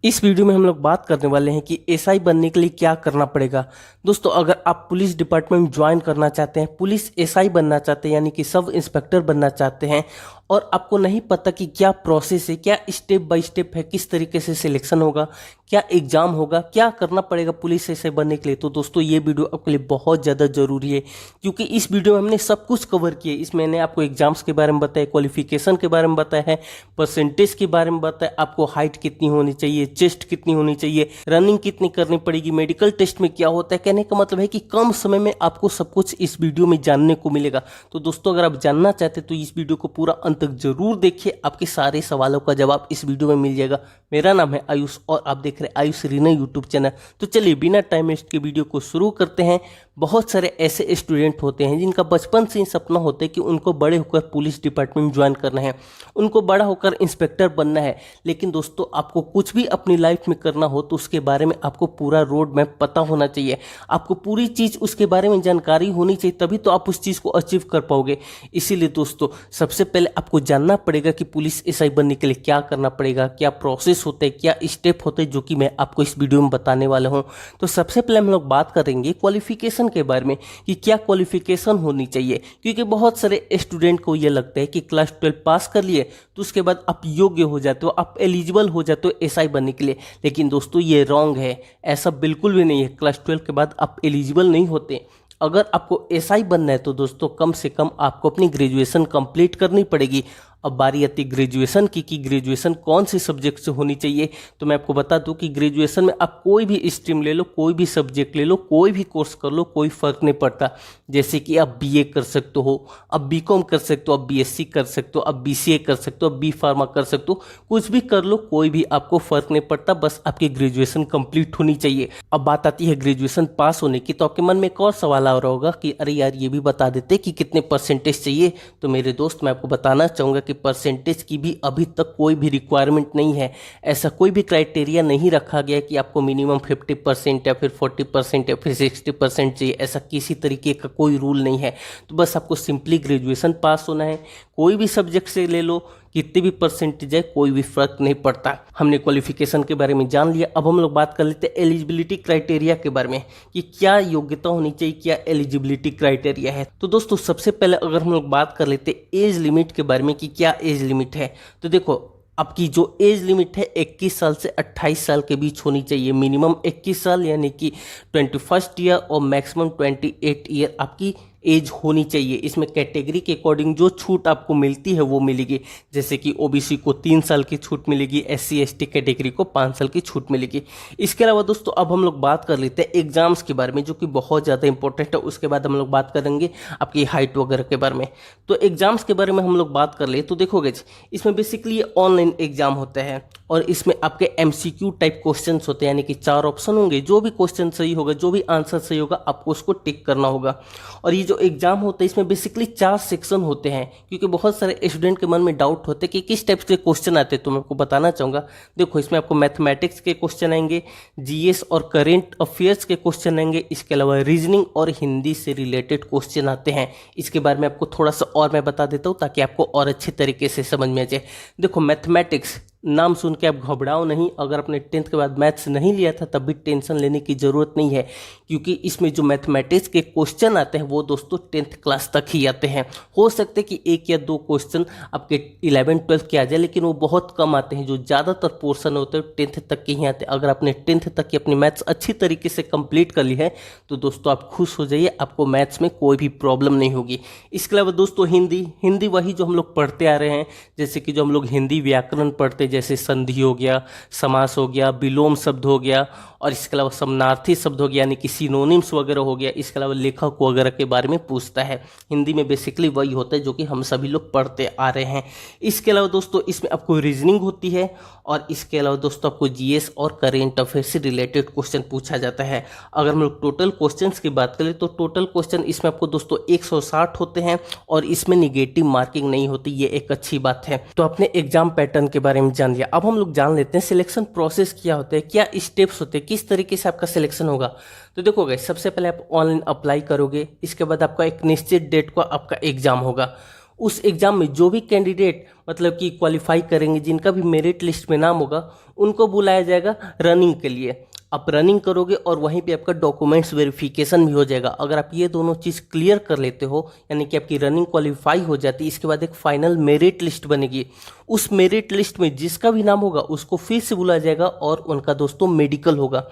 इस वीडियो में हम लोग बात करने वाले हैं कि एसआई बनने के लिए क्या करना पड़ेगा। दोस्तों, अगर आप पुलिस डिपार्टमेंट में ज्वाइन करना चाहते हैं, पुलिस एसआई बनना चाहते हैं यानी कि सब इंस्पेक्टर बनना चाहते हैं और आपको नहीं पता कि क्या प्रोसेस है, क्या स्टेप बाय स्टेप है, किस तरीके से सिलेक्शन होगा, क्या एग्जाम होगा, क्या करना पड़ेगा पुलिस एसआई बनने के लिए, तो दोस्तों ये वीडियो आपके लिए बहुत ज़्यादा ज़रूरी है क्योंकि इस वीडियो में हमने सब कुछ कवर किया। इसमें मैंने आपको एग्जाम्स के बारे में बताया, क्वालिफिकेशन के बारे में बताया है, परसेंटेज के बारे में बताया, आपको हाइट कितनी होनी चाहिए, चेस्ट कितनी होनी चाहिए, रनिंग कितनी करनी पड़ेगी, मेडिकल टेस्ट में क्या होता है। कहने का मतलब है कि कम समय में आपको सब कुछ इस वीडियो में जानने को मिलेगा। तो दोस्तों, अगर आप जानना चाहते हैं तो इस वीडियो को पूरा अंत तक जरूर देखिए, आपके सारे सवालों का जवाब इस वीडियो में मिल जाएगा। मेरा नाम है आयुष और आप देख रहे हैं आयुष रीना यूट्यूब चैनल। तो चलिए बिना टाइम वेस्ट के वीडियो को शुरू करते हैं। बहुत सारे ऐसे स्टूडेंट होते हैं जिनका बचपन से ही सपना होता है कि उनको बड़े होकर पुलिस डिपार्टमेंट में ज्वाइन करना है, उनको बड़ा होकर इंस्पेक्टर बनना है। लेकिन दोस्तों, आपको कुछ भी अपनी लाइफ में करना हो तो उसके बारे में आपको पूरा रोड मैप पता होना चाहिए, आपको पूरी चीज़ उसके बारे में जानकारी होनी चाहिए, तभी तो आप उस चीज़ को अचीव कर पाओगे। इसीलिए दोस्तों, सबसे पहले आपको जानना पड़ेगा कि पुलिस एसआई बनने के लिए क्या करना पड़ेगा, क्या प्रोसेस होते हैं, क्या स्टेप होते हैं, जो कि मैं आपको इस वीडियो में बताने वाला हूँ। तो सबसे पहले हम लोग बात करेंगे क्वालिफिकेशन के बारे में कि क्या क्वालिफिकेशन होनी चाहिए, क्योंकि बहुत सारे स्टूडेंट को ये लगता है कि क्लास 12 पास कर लिए तो उसके बाद आप योग्य हो जाते हो, आप एलिजिबल हो जाते हो एसआई बनने के लिए। लेकिन दोस्तों, ये रॉन्ग है, ऐसा बिल्कुल भी नहीं है। क्लास 12 के बाद आप एलिजिबल नहीं होते। अगर आपको एसआई बनना है तो दोस्तों कम से कम आपको अपनी ग्रेजुएशन कंप्लीट करनी पड़ेगी। अब बारी आती ग्रेजुएशन की कि ग्रेजुएशन कौन से सब्जेक्ट से होनी चाहिए। तो मैं आपको बता दूं कि ग्रेजुएशन में आप कोई भी स्ट्रीम ले लो, कोई भी सब्जेक्ट ले लो, कोई भी कोर्स कर लो, कोई फर्क नहीं पड़ता। जैसे कि आप बीए कर सकते हो, आप बीकॉम कर सकते हो, आप बीएससी कर सकते हो, आप बीसीए कर सकते हो, आप बी फार्मा कर सकते हो, कुछ भी कर लो, कोई भी आपको फर्क नहीं पड़ता, बस आपकी ग्रेजुएशन कंप्लीट होनी चाहिए। अब बात आती है ग्रेजुएशन पास होने की, तो आपके मन में एक और सवाल आ रहा होगा कि अरे यार, ये भी बता देते कि कितने परसेंटेज चाहिए। तो मेरे दोस्त, मैं आपको बताना चाहूँगा कि परसेंटेज की भी अभी तक कोई भी रिक्वायरमेंट नहीं है। ऐसा कोई भी क्राइटेरिया नहीं रखा गया कि आपको मिनिमम 50% या फिर 40% या फिर 60% चाहिए। ऐसा किसी तरीके का कोई रूल नहीं है। तो बस आपको सिंपली ग्रेजुएशन पास होना है, कोई भी सब्जेक्ट से ले लो, कितने भी परसेंटेज है, कोई भी फर्क नहीं पड़ता। हमने क्वालिफिकेशन के बारे में जान लिया। अब हम लोग बात कर लेते हैं एलिजिबिलिटी क्राइटेरिया के बारे में कि क्या योग्यता होनी चाहिए, क्या एलिजिबिलिटी क्राइटेरिया है। तो दोस्तों, सबसे पहले अगर हम लोग बात कर लेते हैं एज लिमिट के बारे में कि क्या एज लिमिट है, तो देखो, आपकी जो एज लिमिट है 21 साल से 28 साल के बीच होनी चाहिए। मिनिमम 21 साल यानी कि 21st ईयर और मैक्सिमम 28 ईयर आपकी एज होनी चाहिए। इसमें कैटेगरी के अकॉर्डिंग जो छूट आपको मिलती है वो मिलेगी। जैसे कि ओबीसी को 3 साल की छूट मिलेगी, एससी एसटी कैटेगरी को 5 साल की छूट मिलेगी। इसके अलावा दोस्तों, अब हम लोग बात कर लेते हैं एग्जाम्स के बारे में, जो कि बहुत ज़्यादा इंपॉर्टेंट है। उसके बाद हम लोग बात करेंगे आपकी हाइट वगैरह के बारे में। तो एग्जाम्स के बारे में हम लोग बात कर ले तो देखोगे, इसमें बेसिकली ये ऑनलाइन एग्जाम होता है और इसमें आपके एमसीक्यू टाइप क्वेश्चंस होते हैं, यानी कि 4 ऑप्शन होंगे। जो भी क्वेश्चन सही होगा, जो भी आंसर सही होगा, आपको उसको टिक करना होगा। और ये जो एग्जाम होता है इसमें बेसिकली 4 सेक्शन होते हैं, क्योंकि बहुत सारे स्टूडेंट के मन में डाउट होते हैं कि किस टाइप के क्वेश्चन आते हैं। तो मैं आपको बताना चाहूँगा, देखो, इसमें आपको मैथमेटिक्स के क्वेश्चन आएंगे, जीएस और करेंट अफेयर्स के क्वेश्चन आएंगे, इसके अलावा रीजनिंग और हिंदी से रिलेटेड क्वेश्चन आते हैं। इसके बारे में आपको थोड़ा सा और मैं बता देता हूँ ताकि आपको और अच्छे तरीके से समझ में आ जाए। देखो, मैथमेटिक्स नाम सुन के आप घबराओ नहीं। अगर आपने 10th के बाद मैथ्स नहीं लिया था तब भी टेंशन लेने की ज़रूरत नहीं है, क्योंकि इसमें जो मैथमेटिक्स के क्वेश्चन आते हैं वो दोस्तों 10th क्लास तक ही आते हैं। हो सकते हैं कि 1 या 2 क्वेश्चन आपके 11th 12th के आ जाए, लेकिन वो बहुत कम आते हैं। जो ज़्यादातर पोर्शन होते हैं 10th तक के ही आते हैं। अगर आपने 10th तक की अपनी मैथ्स अच्छी तरीके से कंप्लीट कर ली है तो दोस्तों आप खुश हो जाइए, आपको मैथ्स में कोई भी प्रॉब्लम नहीं होगी। इसके अलावा दोस्तों, हिंदी वही जो हम लोग पढ़ते आ रहे हैं, जैसे कि जो हम लोग हिंदी व्याकरण पढ़ते, जैसे संधि हो गया, समास हो गया, विलोम शब्द हो गया, और इसके अलावा समानार्थी शब्द हो गया, यानी कि सिनोनिम्स वगैरह हो गया। इसके अलावा लेखक वगैरह के बारे में पूछता है। हिंदी में बेसिकली वही होता है जो कि हम सभी लोग पढ़ते आ रहे हैं। इसके अलावा दोस्तों, इसमें आपको रीजनिंग होती है और इसके अलावा दोस्तों आपको जीएस और करेंट अफेयर से रिलेटेड क्वेश्चन पूछा जाता है। अगर हम लोग टोटल क्वेश्चंस की बात करें तो टोटल क्वेश्चन इसमें आपको दोस्तों 160 होते हैं और इसमें निगेटिव मार्किंग नहीं होती, ये एक अच्छी बात है। तो आपने एग्जाम पैटर्न के बारे में जान लिया। अब हम लोग जान लेते हैं सिलेक्शन प्रोसेस क्या होता है, क्या स्टेप्स होते हैं, किस तरीके से आपका सिलेक्शन होगा। तो देखो गाइस, सबसे पहले आप ऑनलाइन अप्लाई करोगे, इसके बाद आपका एक निश्चित डेट को आपका एग्जाम होगा। उस एग्ज़ाम में जो भी कैंडिडेट मतलब कि क्वालिफाई करेंगे, जिनका भी मेरिट लिस्ट में नाम होगा, उनको बुलाया जाएगा रनिंग के लिए। आप रनिंग करोगे और वहीं पे आपका डॉक्यूमेंट्स वेरिफिकेशन भी हो जाएगा। अगर आप ये दोनों चीज़ क्लियर कर लेते हो, यानी कि आपकी रनिंग क्वालिफाई हो जाती है, इसके बाद एक फाइनल मेरिट लिस्ट बनेगी। उस मेरिट लिस्ट में जिसका भी नाम होगा उसको फिर से बुलाया जाएगा और उनका दोस्तों मेडिकल होगा।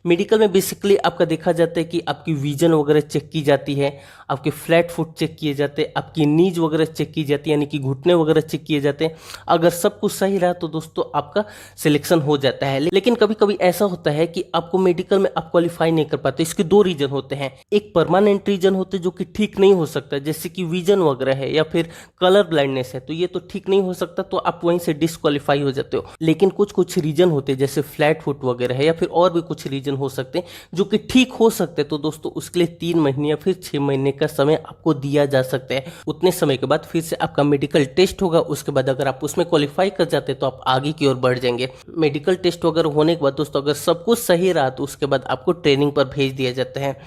मेडिकल में बेसिकली आपका देखा जाता है कि आपकी विजन वगैरह चेक की जाती है, आपके फ्लैट फुट चेक किए जाते हैं, आपकी नीज वगैरह चेक की जाती है, यानी कि घुटने वगैरह चेक किए जाते हैं। अगर सब कुछ सही रहा तो दोस्तों आपका सिलेक्शन हो जाता है। लेकिन कभी कभी ऐसा होता है कि आपको मेडिकल में आप क्वालिफाई नहीं कर पाते। इसके दो रीजन होते हैं। एक परमानेंट रीजन होते हैं जो कि ठीक नहीं हो सकता, जैसे कि विजन वगैरह है या फिर कलर ब्लाइंडनेस है, तो ये तो ठीक नहीं हो सकता, तो आप वहीं से डिस्क्वालीफाई हो जाते हो। लेकिन कुछ कुछ रीजन होते हैं जैसे फ्लैट फुट वगैरह है या फिर और भी कुछ रीजन हो सकते हैं जो कि ठीक हो सकते हैं, तो दोस्तों उसके लिए 3 महीने या फिर 6 महीने का समय आपको दिया जा सकता है। उतने समय के बाद फिर से आपका मेडिकल टेस्ट होगा। उसके बाद अगर आप उसमें क्वालिफाई कर जाते हैं तो आप आगे की ओर बढ़ जाएंगे। मेडिकल टेस्ट वगैरह होने के बाद दोस्तों अगर सब कुछ सही रहा तो उसके बाद आपको ट्रेनिंग पर भेज दिया जाता है।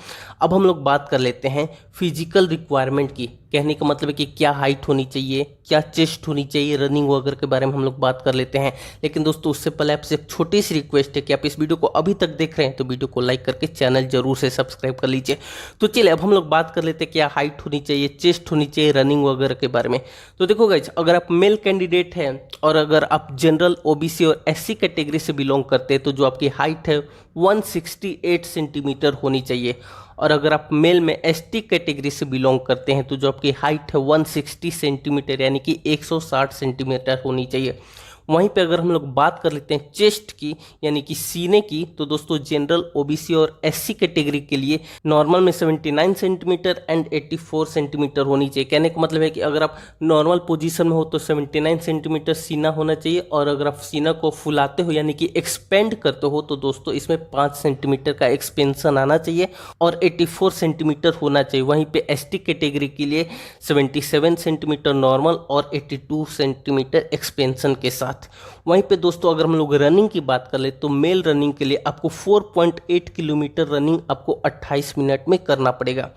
अब हम लोग बात कर लेते हैं फिजिकल रिक्वायरमेंट की। कहने का मतलब है कि क्या हाइट होनी चाहिए, क्या चेस्ट होनी चाहिए, रनिंग वगैरह के बारे में हम लोग बात कर लेते हैं। लेकिन दोस्तों उससे पहले आपसे एक छोटी सी रिक्वेस्ट है कि आप इस वीडियो को अभी तक देख रहे हैं तो वीडियो को लाइक करके चैनल जरूर से सब्सक्राइब कर लीजिए। तो चलिए अब हम लोग बात कर लेते हैं क्या हाइट होनी चाहिए, चेस्ट होनी चाहिए, रनिंग वगैरह के बारे में। तो देखो गाइस, अगर आप मेल कैंडिडेट हैं और अगर आप जनरल, ओबीसी और एससी कैटेगरी से बिलोंग करते हैं तो जो आपकी हाइट है 168 सेंटीमीटर होनी चाहिए। और अगर आप मेल में एसटी कैटेगरी से बिलोंग करते हैं तो जो आपकी हाइट है 160 सेंटीमीटर यानी कि 160 सेंटीमीटर होनी चाहिए। वहीं पे अगर हम लोग बात कर लेते हैं चेस्ट की यानी कि सीने की, तो दोस्तों जनरल, ओबीसी और एससी कैटेगरी के लिए नॉर्मल में 79 सेंटीमीटर एंड 84 सेंटीमीटर होनी चाहिए। कहने का मतलब है कि अगर आप नॉर्मल पोजीशन में हो तो 79 सेंटीमीटर सीना होना चाहिए, और अगर आप सीना को फुलाते हो यानी कि एक्सपेंड करते हो तो दोस्तों इसमें 5 सेंटीमीटर का एक्सपेंशन आना चाहिए और 84 सेंटीमीटर होना चाहिए। वहीं पे एसटी कैटेगरी के लिए 77 सेंटीमीटर नॉर्मल और 82 सेंटीमीटर एक्सपेंशन के साथ। वहीं पे दोस्तों अगर हम लोग रनिंग की बात कर ले तो मेल रनिंग के लिए आपको 4.8 किलोमीटर रनिंग आपको 28 मिनट में करना पड़ेगा।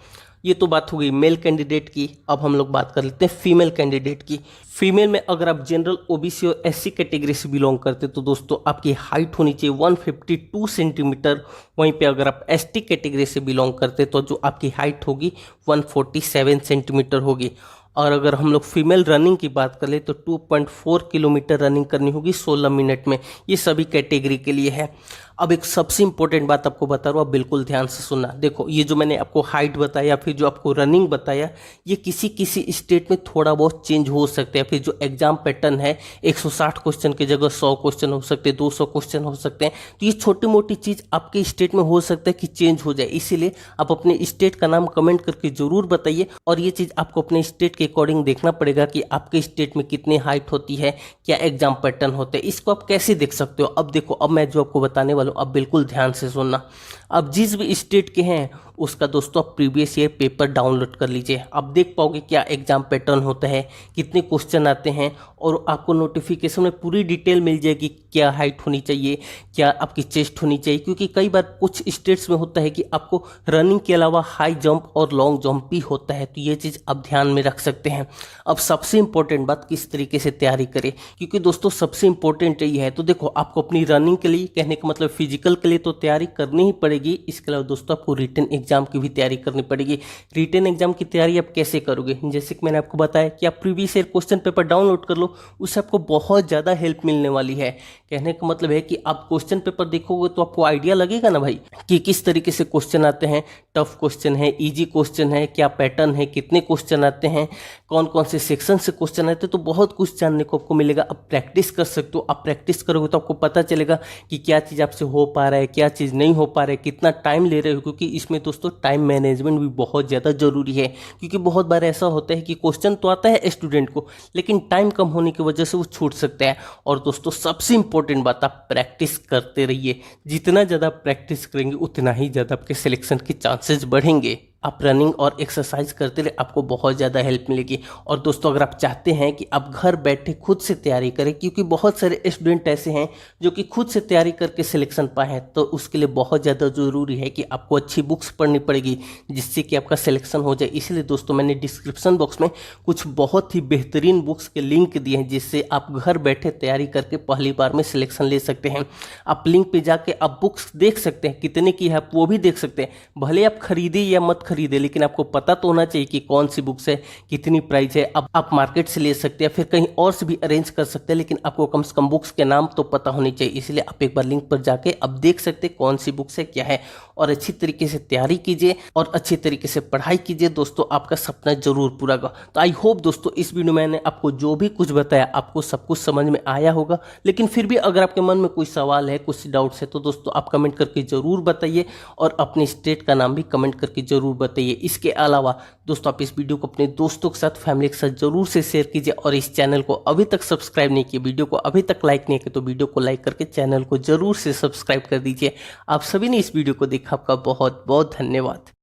ये तो बात हो गई मेल कैंडिडेट की। अब हम लोग बात कर लेते हैं फीमेल कैंडिडेट की। फीमेल में अगर आप जनरल, ओबीसी और एससी कैटेगरी से बिलोंग करते तो दोस्तों आपकी हाइट होनी चाहिए 152 सेंटीमीटर। वहीं पे अगर आप एसटी कैटेगरी से बिलोंग करते तो जो आपकी हाइट होगी 147 सेंटीमीटर होगी। और अगर हम लोग फीमेल रनिंग की बात कर ले तो 2.4 किलोमीटर रनिंग करनी होगी 16 मिनट में। ये सभी कैटेगरी के लिए है। अब एक सबसे इंपॉर्टेंट बात आपको बता रहा हूँ, आप बिल्कुल ध्यान से सुनना। देखो ये जो मैंने आपको हाइट बताया फिर जो आपको रनिंग बताया, ये किसी किसी स्टेट में थोड़ा बहुत चेंज हो सकता है। फिर जो एग्जाम पैटर्न है 160 क्वेश्चन की जगह 100 क्वेश्चन हो सकते हैं, 200 क्वेश्चन हो सकते हैं। तो ये छोटी मोटी चीज़ आपके स्टेट में हो सकता है कि चेंज हो जाए, इसीलिए आप अपने स्टेट का नाम कमेंट करके जरूर बताइए। और ये चीज़ आपको अपने स्टेट के अकॉर्डिंग देखना पड़ेगा कि आपके स्टेट में कितनी हाइट होती है, क्या एग्जाम पैटर्न होते हैं। इसको आप कैसे देख सकते हो? अब देखो, अब मैं जो आपको बताने वाला हूँ अब बिल्कुल ध्यान से सुनना। अब जिस भी स्टेट के हैं उसका दोस्तों आप प्रीवियस ईयर पेपर डाउनलोड कर लीजिए। आप देख पाओगे क्या एग्जाम पैटर्न होता है, कितने क्वेश्चन आते हैं, और आपको नोटिफिकेशन में पूरी डिटेल मिल जाएगी क्या हाइट होनी चाहिए, क्या आपकी चेस्ट होनी चाहिए। क्योंकि कई बार कुछ स्टेट्स में होता है कि आपको रनिंग के अलावा हाई जंप और लॉन्ग जंप भी होता है, तो ये चीज़ आप ध्यान में रख सकते हैं। अब सबसे इंपॉर्टेंट बात, किस तरीके से तैयारी करें, क्योंकि दोस्तों सबसे इंपॉर्टेंट यही है। तो देखो, आपको अपनी रनिंग के लिए, कहने का मतलब फिजिकल के लिए तो तैयारी करनी ही पड़ेगी। इसके अलावा दोस्तों आपको रिटन एग्जाम की भी तैयारी करनी पड़ेगी। रिटन एग्जाम की तैयारी आप कैसे करोगे? जैसे कि मैंने आपको बताया कि आप previous year question paper download कर लो, उससे आपको बहुत ज़्यादा हेल्प मिलने वाली है। कहने का मतलब है कि आप क्वेश्चन पेपर देखोगे तो आपको आइडिया लगेगा ना भाई कि किस तरीके से क्वेश्चन आते हैं, टफ क्वेश्चन है, इजी क्वेश्चन है, क्या पैटर्न है, कितने क्वेश्चन आते हैं, कौन कौन से सेक्शन से क्वेश्चन आते हैं। तो बहुत कुछ जानने को आपको मिलेगा। आप प्रैक्टिस कर सकते हो। आप प्रैक्टिस करोगे तो आपको पता चलेगा कि क्या चीज़ आपसे हो पा रहा है, क्या चीज़ नहीं हो पा रहा है, कितना टाइम ले रहे हो। क्योंकि इसमें दोस्तों टाइम मैनेजमेंट भी बहुत ज़्यादा जरूरी है। क्योंकि बहुत बार ऐसा होता है कि क्वेश्चन तो आता है स्टूडेंट को, लेकिन टाइम कम होने की वजह से वो छूट सकता है। और दोस्तों सबसे इंपॉर्टेंट बात, आप प्रैक्टिस करते रहिए। जितना ज़्यादा प्रैक्टिस करेंगे उतना ही ज़्यादा आपके सिलेक्शन के चांसेस बढ़ेंगे। आप रनिंग और एक्सरसाइज करते रहे, आपको बहुत ज़्यादा हेल्प मिलेगी। और दोस्तों अगर आप चाहते हैं कि आप घर बैठे खुद से तैयारी करें, क्योंकि बहुत सारे स्टूडेंट ऐसे हैं जो कि खुद से तैयारी करके सिलेक्शन पाए हैं, तो उसके लिए बहुत ज़्यादा ज़रूरी है कि आपको अच्छी बुक्स पढ़नी पड़ेगी जिससे कि आपका सिलेक्शन हो जाए। इसलिए दोस्तों मैंने डिस्क्रिप्शन बॉक्स में कुछ बहुत ही बेहतरीन बुक्स के लिंक दिए हैं जिससे आप घर बैठे तैयारी करके पहली बार में सिलेक्शन ले सकते हैं। आप लिंक पे जाके आप बुक्स देख सकते हैं, कितने की है आप वो भी देख सकते हैं। भले आप खरीदे या मत खरीदे, लेकिन आपको पता तो होना चाहिए कि कौन सी बुक्स है, कितनी प्राइस है। अब आप मार्केट से ले सकते हैं, फिर कहीं और से भी अरेंज कर सकते हैं, लेकिन आपको कम से कम बुक्स के नाम तो पता होनी चाहिए। इसलिए आप एक बार लिंक पर जाके अब देख सकते हैं कौन सी बुक्स है, क्या है, और अच्छी तरीके से तैयारी कीजिए और अच्छी तरीके से पढ़ाई कीजिए। दोस्तों आपका सपना जरूर पूरा होगा। तो आई होप दोस्तों इस वीडियो में मैंने आपको जो भी कुछ बताया आपको सब कुछ समझ में आया होगा। लेकिन फिर भी अगर आपके मन में कोई सवाल है, कुछ डाउट्स है, तो दोस्तों आप कमेंट करके जरूर बताइए और अपने स्टेट का नाम भी कमेंट करके जरूर बताइए। इसके अलावा दोस्तों आप इस वीडियो को अपने दोस्तों के साथ, फैमिली के साथ जरूर से शेयर कीजिए। और इस चैनल को अभी तक सब्सक्राइब नहीं किया, वीडियो को अभी तक लाइक नहीं किया, तो वीडियो को लाइक करके चैनल को जरूर से सब्सक्राइब कर दीजिए। आप सभी ने इस वीडियो को देखा, आपका बहुत बहुत धन्यवाद।